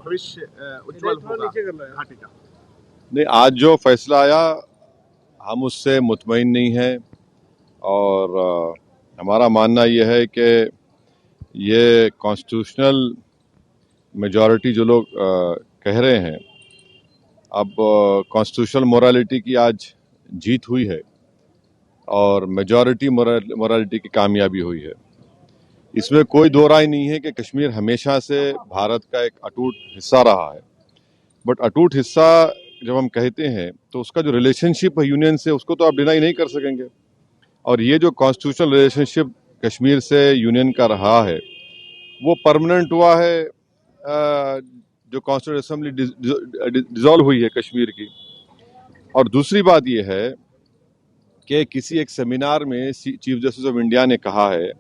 भविष्य उज्जवल होगा घाटी का? नहीं, आज जो फैसला आया हम उससे मुतमईन नहीं हैं और हमारा मानना यह है कि ये कॉन्स्टिट्यूशनल मेजॉरिटी जो लोग कह रहे हैं, अब कॉन्स्टिट्यूशनल मोरालिटी की आज जीत हुई है और मेजॉरिटी मोरालिटी की कामयाबी हुई है। इसमें कोई दो राय नहीं है कि कश्मीर हमेशा से भारत का एक अटूट हिस्सा रहा है, बट अटूट हिस्सा जब हम कहते हैं तो उसका जो रिलेशनशिप है यूनियन से, उसको तो आप डिनाई नहीं कर सकेंगे। और ये जो कॉन्स्टिट्यूशनल रिलेशनशिप कश्मीर से यूनियन का रहा है वो परमानेंट हुआ है। जो कॉन्स्टिट्यूंट असेंबली डिसॉल्व हुई है कश्मीर की। और दूसरी बात यह है कि किसी एक सेमिनार में चीफ जस्टिस ऑफ इंडिया ने कहा है,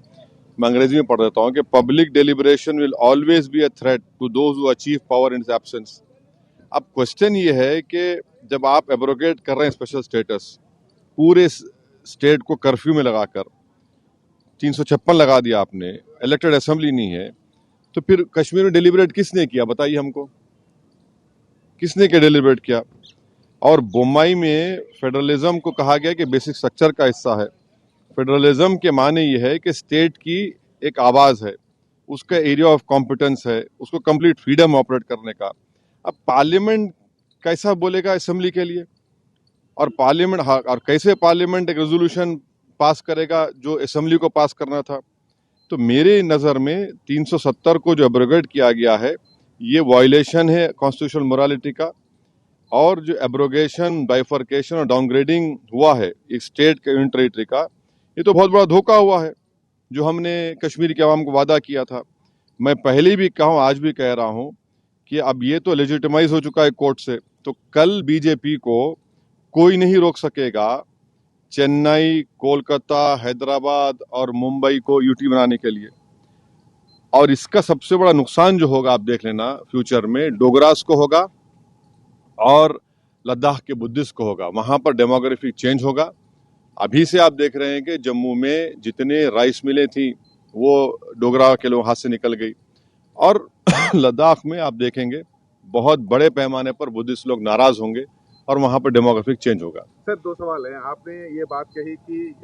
मैं अंग्रेजी में पढ़ देता हूं, कि public deliberation will always be a threat to those who achieve power in his absence. अब क्वेश्चन ये है कि जब आप एब्रोगेट कर रहे हैं स्पेशल स्टेटस, पूरे स्टेट को कर्फ्यू में लगाकर 356 लगा दिया आपने, इलेक्टेड असेंबली नहीं है, तो फिर कश्मीर में डेलिब्रेट किसने किया बताइए हमको, किसने क्या डेलिब्रेट किया? और बोम्बई में फेडरलिज्म को कहा गया कि बेसिक स्ट्रक्चर का हिस्सा है। फेडरलिज्म के माने ये है कि स्टेट की एक आवाज है, उसका एरिया ऑफ कॉम्पिटेंस है, उसको कंप्लीट फ्रीडम ऑपरेट करने का। अब पार्लियामेंट कैसा बोलेगा असेंबली के लिए, और पार्लियामेंट और कैसे पार्लियामेंट एक रेजोल्यूशन पास करेगा जो असेंबली को पास करना था? तो मेरे नज़र में 370 को जो एब्रोगेट किया गया है ये वायलेशन है कॉन्स्टिट्यूशनल मोरालिटी का। और जो एब्रोगेशन, बाइफर्केशन और डाउनग्रेडिंग हुआ है एक स्टेट के यूनियन टेरिटरी का, ये तो बहुत बड़ा धोखा हुआ है जो हमने कश्मीर के अवाम को वादा किया था। मैं पहले भी कहा हूँ, आज भी कह रहा हूँ कि अब ये तो लेजिटिमाइज हो चुका है कोर्ट से, तो कल बीजेपी को कोई नहीं रोक सकेगा चेन्नई, कोलकाता, हैदराबाद और मुंबई को यूटी बनाने के लिए। और इसका सबसे बड़ा नुकसान जो होगा आप देख लेना फ्यूचर में, डोगरास को होगा और लद्दाख के बुद्धिस्ट को होगा। वहां पर डेमोग्राफिक चेंज होगा। अभी से आप देख रहे हैं कि जम्मू में जितने राइस मिलें थी वो डोगरा के लोग हाथ से निकल गई, और लद्दाख में आप देखेंगे बहुत बड़े पैमाने पर बुद्धिस्ट लोग नाराज होंगे और वहां पर डेमोग्राफिक चेंज होगा। सर, दो सवाल हैं। आपने ये बात कही कि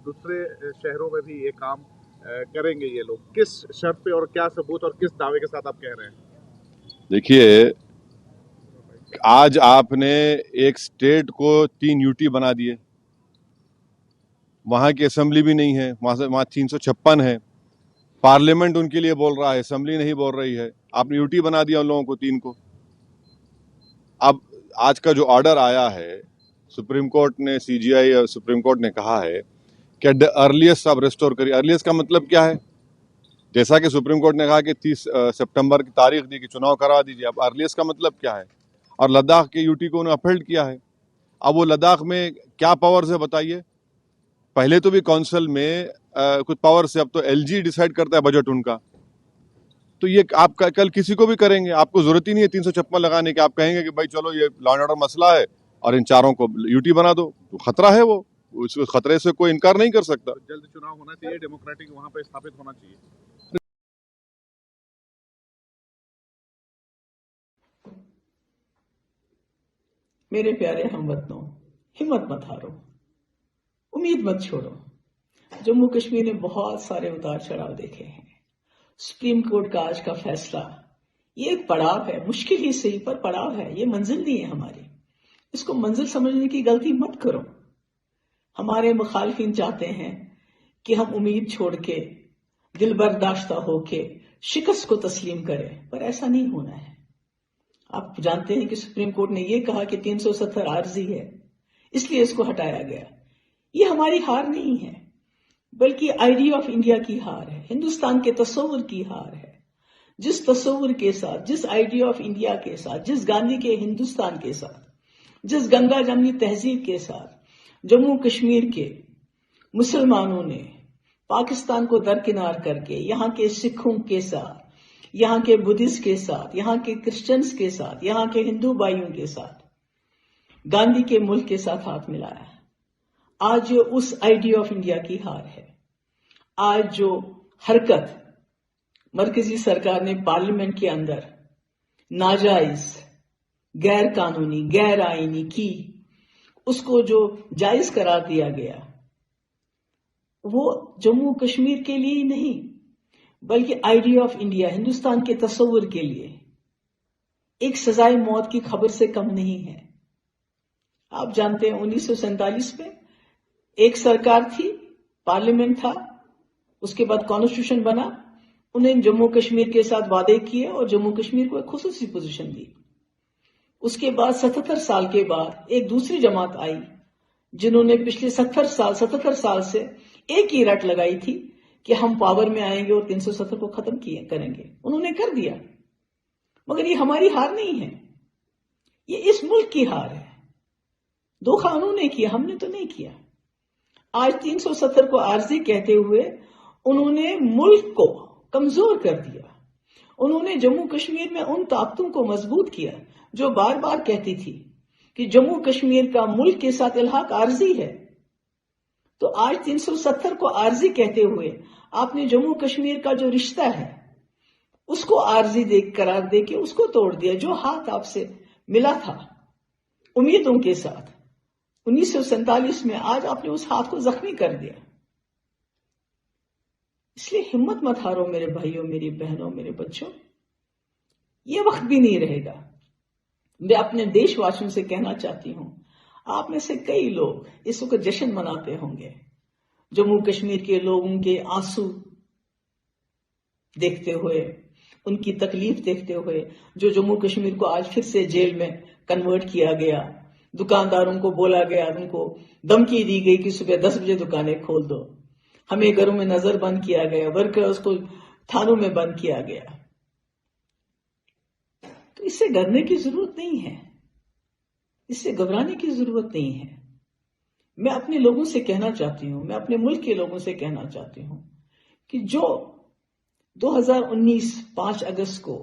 दूसरे शहरों में भी ये काम करेंगे ये लोग, किस शर्त पे और क्या सबूत और किस दावे के साथ आप कह रहे हैं? देखिए, आज आपने एक स्टेट को 3 यूटी बना दिए, वहां की असेंबली भी नहीं है, वहां 356 है, पार्लियामेंट उनके लिए बोल रहा है, असेंबली नहीं बोल रही है। आपने यूटी बना दिया उन लोगों को 3 को। अब आज का जो ऑर्डर आया है सुप्रीम कोर्ट ने, सीजीआई और सुप्रीम कोर्ट ने कहा है कि अर्लीस्ट आप रेस्टोर करिए। अर्लीस्ट का मतलब क्या है? जैसा कि सुप्रीम कोर्ट ने कहा कि 30 सितंबर की तारीख दी कि चुनाव करा दीजिए, अब अर्लीस्ट का मतलब क्या है? और लद्दाख के यूटी को उन्होंने अपहेल्ड किया है। अब वो लद्दाख में क्या पावर्स है बताइए? पहले तो भी काउंसिल में कुछ पावर से, अब तो एलजी डिसाइड करता है बजट उनका। तो ये आप कल किसी को भी करेंगे, आपको जरूरत ही नहीं है 356 लगाने की। आप कहेंगे कि भाई चलो ये लॉ एंड ऑर्डर मसला है और इन चारों को यूटी बना दो, तो खतरा है वो, उस खतरे से कोई इनकार नहीं कर सकता। जल्द चुनाव होना चाहिए, डेमोक्रेटिक वहां पे स्थापित होना चाहिए। मेरे प्यारे हमवतनों, हिम्मत मत हारो, उम्मीद मत छोड़ो। जम्मू कश्मीर ने बहुत सारे उतार चढ़ाव देखे हैं। सुप्रीम कोर्ट का आज का फैसला ये एक पड़ाव है, मुश्किल ही सही पर पड़ाव है, ये मंजिल नहीं है हमारी। इसको मंजिल समझने की गलती मत करो। हमारे मुखालिफिन चाहते हैं कि हम उम्मीद छोड़ के, दिल बर्दाश्ता होके शिकस्त को तस्लीम करें, पर ऐसा नहीं होना है। आप जानते हैं कि सुप्रीम कोर्ट ने यह कहा कि 370 आर्जी है, इसलिए इसको हटाया गया। ये हमारी हार नहीं है, बल्कि आइडिया ऑफ इंडिया की हार है, हिंदुस्तान के तस्वुर की हार है। जिस तस्वुर के साथ, जिस आइडिया ऑफ इंडिया के साथ, जिस गांधी के हिंदुस्तान के साथ, जिस गंगा जमनी तहजीब के साथ जम्मू कश्मीर के मुसलमानों ने पाकिस्तान को दरकिनार करके यहाँ के सिखों के साथ, यहाँ के बुद्धिस्ट के साथ, यहाँ के क्रिश्चियंस के साथ, यहाँ के हिंदू भाइयों के साथ गांधी के मुल्क के साथ हाथ मिलाया, आज उस आइडिया ऑफ इंडिया की हार है। आज जो हरकत मरकजी सरकार ने पार्लियामेंट के अंदर ناجائز، غیر قانونی، غیر آئینی کی اس کو جو جائز قرار دیا گیا، وہ جموں کشمیر کے لیے نہیں بلکہ آئیڈیا آف انڈیا، ہندوستان کے تصور کے لیے ایک سزائے موت کی خبر سے کم نہیں ہے۔ آپ جانتے ہیں 1947 میں ایک سرکار تھی، پارلیمنٹ تھا، اس کے بعد کانسٹیٹیوشن بنا، انہیں جموں کشمیر کے ساتھ وعدے کیے اور جموں کشمیر کو ایک خصوصی پوزیشن دی۔ اس کے بعد 77 سال کے بعد ایک دوسری جماعت آئی جنہوں نے پچھلے 77 سال سے ایک ہی رٹ لگائی تھی کہ ہم پاور میں آئیں گے اور 370 کو ختم کریں گے۔ انہوں نے کر دیا، مگر یہ ہماری ہار نہیں ہے، یہ اس ملک کی ہار ہے۔ دھوکہ انہوں نے کیا، ہم نے تو نہیں کیا۔ آج 370 کو عارضی کہتے ہوئے انہوں نے ملک کو کمزور کر دیا۔ انہوں نے جموں کشمیر میں ان طاقتوں کو مضبوط کیا جو بار بار کہتی تھی کہ جموں کشمیر کا ملک کے ساتھ الحاق عارضی ہے۔ تو آج 370 کو عارضی کہتے ہوئے آپ نے جموں کشمیر کا جو رشتہ ہے اس کو عارضی قرار دے کے اس کو توڑ دیا۔ جو ہاتھ آپ سے ملا تھا امیدوں کے ساتھ 1947 میں، آج آپ نے اس ہاتھ کو زخمی کر دیا۔ اس لیے ہمت مت ہارو میرے بھائیوں، میری بہنوں، میرے بچوں، یہ وقت بھی نہیں رہے گا۔ میں اپنے دیش واسیوں سے کہنا چاہتی ہوں، آپ میں سے کئی لوگ اس وقت جشن مناتے ہوں گے، جموں کشمیر کے لوگوں کے آنسو دیکھتے ہوئے، ان کی تکلیف دیکھتے ہوئے، جو جموں کشمیر کو آج پھر سے جیل میں کنورٹ کیا گیا، دکانداروں کو بولا گیا، ان کو دھمکی دی گئی کہ صبح 10 بجے دکانیں کھول دو، ہمیں گھروں میں نظر بند کیا گیا، ورکرز کو تھانوں میں بند کیا گیا۔ تو اس سے ڈرنے کی ضرورت نہیں ہے، اس سے گھبرانے کی ضرورت نہیں ہے۔ میں اپنے لوگوں سے کہنا چاہتی ہوں، میں اپنے ملک کے لوگوں سے کہنا چاہتی ہوں کہ جو 2019 5 اگست کو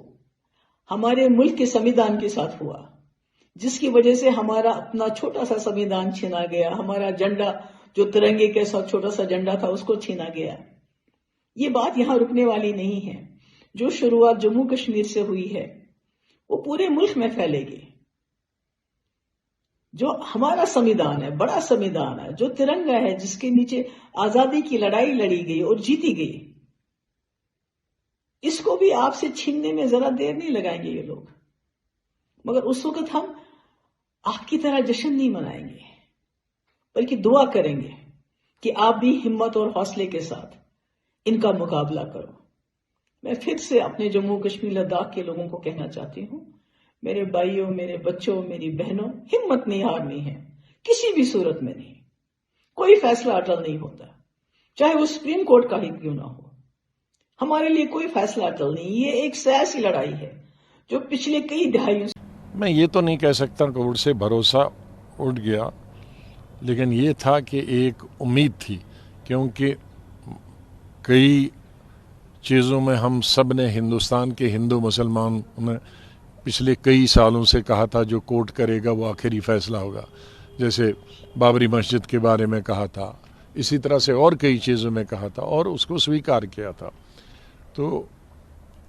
ہمارے ملک کے سمویدھان کے ساتھ ہوا، جس کی وجہ سے ہمارا اپنا چھوٹا سا سمویدھان چھینا گیا، ہمارا جھنڈا جو ترنگے کے ساتھ چھوٹا سا جھنڈا تھا اس کو چھینا گیا، یہ بات یہاں رکنے والی نہیں ہے۔ جو شروعات جموں کشمیر سے ہوئی ہے وہ پورے ملک میں پھیلے گی۔ جو ہمارا سمویدھان ہے، بڑا سمویدھان ہے، جو ترنگا ہے، جس کے نیچے آزادی کی لڑائی لڑی گئی اور جیتی گئی، اس کو بھی آپ سے چھیننے میں ذرا دیر نہیں لگائیں گے یہ لوگ۔ مگر اس وقت ہم آپ کی طرح جشن نہیں منائیں گے، بلکہ دعا کریں گے کہ آپ بھی ہمت اور حوصلے کے ساتھ ان کا مقابلہ کرو۔ میں پھر سے اپنے جموں کشمیر لداخ کے لوگوں کو کہنا چاہتی ہوں، میرے بھائیوں، میرے بچوں، میری بہنوں، ہمت نہیں ہارنی ہے، کسی بھی صورت میں نہیں۔ کوئی فیصلہ اٹل نہیں ہوتا، چاہے وہ سپریم کورٹ کا ہی کیوں نہ ہو۔ ہمارے لیے کوئی فیصلہ اٹل نہیں، یہ ایک سیاسی لڑائی ہے جو پچھلے کئی دہائیوں سے۔ میں یہ تو نہیں کہہ سکتا کہ ان سے بھروسہ اٹھ گیا، لیکن یہ تھا کہ ایک امید تھی، کیونکہ کئی چیزوں میں ہم سب نے، ہندوستان کے ہندو مسلمان نے پچھلے کئی سالوں سے کہا تھا جو کورٹ کرے گا وہ آخری فیصلہ ہوگا، جیسے بابری مسجد کے بارے میں کہا تھا، اسی طرح سے اور کئی چیزوں میں کہا تھا اور اس کو سویکار کیا تھا۔ تو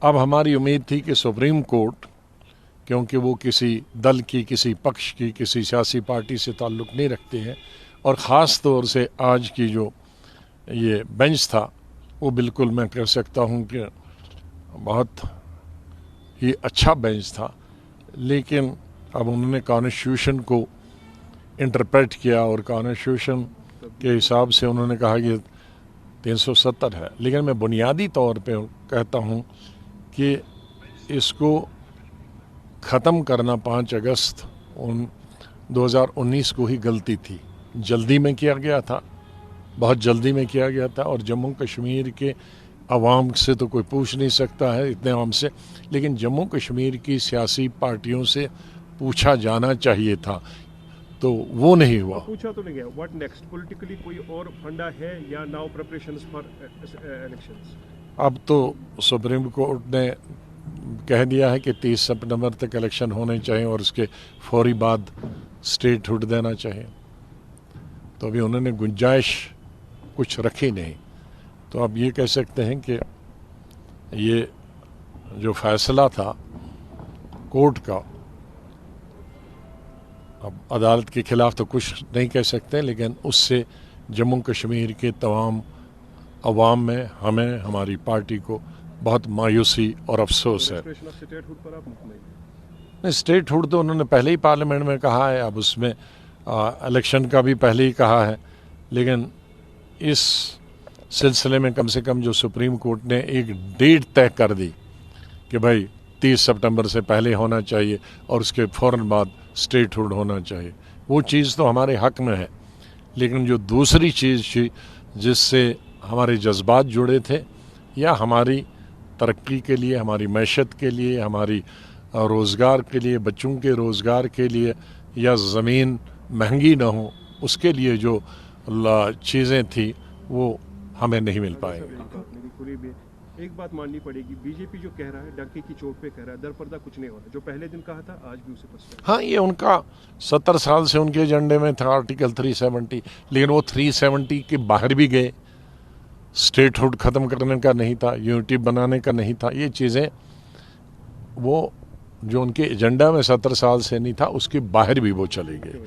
اب ہماری امید تھی کہ سپریم کورٹ، کیونکہ وہ کسی دل کی، کسی پکش کی، کسی سیاسی پارٹی سے تعلق نہیں رکھتے ہیں، اور خاص طور سے آج کی جو یہ بینچ تھا وہ بالکل میں کہہ سکتا ہوں کہ بہت ہی اچھا بینچ تھا، لیکن اب انہوں نے کانسٹیٹیوشن کو انٹرپریٹ کیا اور کانسٹیٹیوشن کے حساب سے انہوں نے کہا کہ 370 ہے، لیکن میں بنیادی طور پہ کہتا ہوں کہ اس کو ختم کرنا 5 اگست 2019 کو ہی غلطی تھی، جلدی میں کیا گیا تھا، بہت جلدی میں کیا گیا تھا، اور جموں کشمیر کے عوام سے تو کوئی پوچھ نہیں سکتا ہے اتنے عوام سے، لیکن جموں کشمیر کی سیاسی پارٹیوں سے پوچھا جانا چاہیے تھا، تو وہ نہیں ہوا۔ پوچھا تو نہیں گیا، واٹ نیکسٹ؟ پولیٹیکلی کوئی اور فنڈا ہے یا ناؤ پریپریشنز فار الیکشنز؟ اب تو سپریم کورٹ نے کہہ دیا ہے کہ 30 سپٹمبر تک الیکشن ہونے چاہیے اور اس کے فوری بعد اسٹیٹ ہوڈ دینا چاہیے، تو ابھی انہوں نے گنجائش کچھ رکھی نہیں۔ تو اب یہ کہہ سکتے ہیں کہ یہ جو فیصلہ تھا कोर्ट का, अब अदालत के खिलाफ तो कुछ नहीं कह सकते, लेकिन उससे जम्मू कश्मीर के तमाम अवाम में, हमें, हमारी पार्टी को बहुत मायूसी और अफसोस है। Restoration of statehood पर आप मुतमईन हैं? नहीं, स्टेटहुड तो उन्होंने पहले ही पार्लियामेंट में कहा है, अब उसमें इलेक्शन का भी पहले ही कहा है, लेकिन इस सिलसिले में कम से कम जो सुप्रीम कोर्ट ने एक डेट तय कर दी कि भाई 30 सितंबर से पहले होना चाहिए और उसके फ़ौरन बाद स्टेटहुड होना चाहिए, वो चीज़ तो हमारे हक में है। लेकिन जो दूसरी चीज़ थी जिससे हमारे जज्बात जुड़े थे, या हमारी तरक्की के लिए, हमारी मैशत के लिए, हमारी रोज़गार के लिए, बच्चों के रोज़गार के लिए, या ज़मीन महंगी ना हो, उसके लिए जो चीज़ें थी वो हमें नहीं मिल पाएंगी। एक बात माननी पड़ेगी, बीजेपी जो कह रहा है डंके की चोट पे कह रहा है, दरपर्दा कुछ नहीं हो रहा, जो पहले दिन कहा था आज भी उसे पछता है। हाँ, ये उनका 70 साल से उनके एजेंडे में था आर्टिकल 370, लेकिन वो 370 के बाहर भी गए। स्टेटहुड ख़त्म करने का नहीं था, यूनिटी बनाने का नहीं था, ये चीज़ें वो जो उनके एजेंडा में 70 साल से नहीं था, उसके बाहर भी वो चले गए।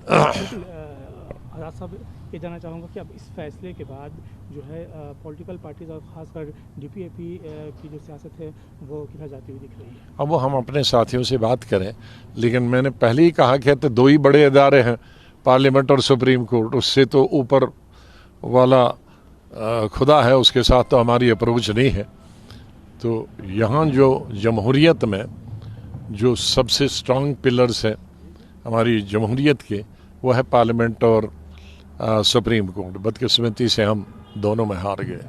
आज़ाद साहब, ये जानना चाहूँगा कि अब इस फैसले के बाद जो है पॉलिटिकल पार्टीज और ख़ासकर डीपीएपी की जो सियासत है वो किधर जाती हुई दिख रही है? अब वो हम अपने साथियों से बात करें, लेकिन मैंने पहले ही कहा कि तो दो ही बड़े इदारे हैं, पार्लियामेंट और सुप्रीम कोर्ट, उससे तो ऊपर वाला खुदा है, उसके साथ तो हमारी अप्रोच नहीं है। तो यहाँ जो जमहूरियत में जो सबसे स्ट्रांग पिलर्स हैं हमारी जमहूरियत के, वो है पार्लियामेंट और सुप्रीम कोर्ट। बदकिस्मती से हम दोनों में हार गए।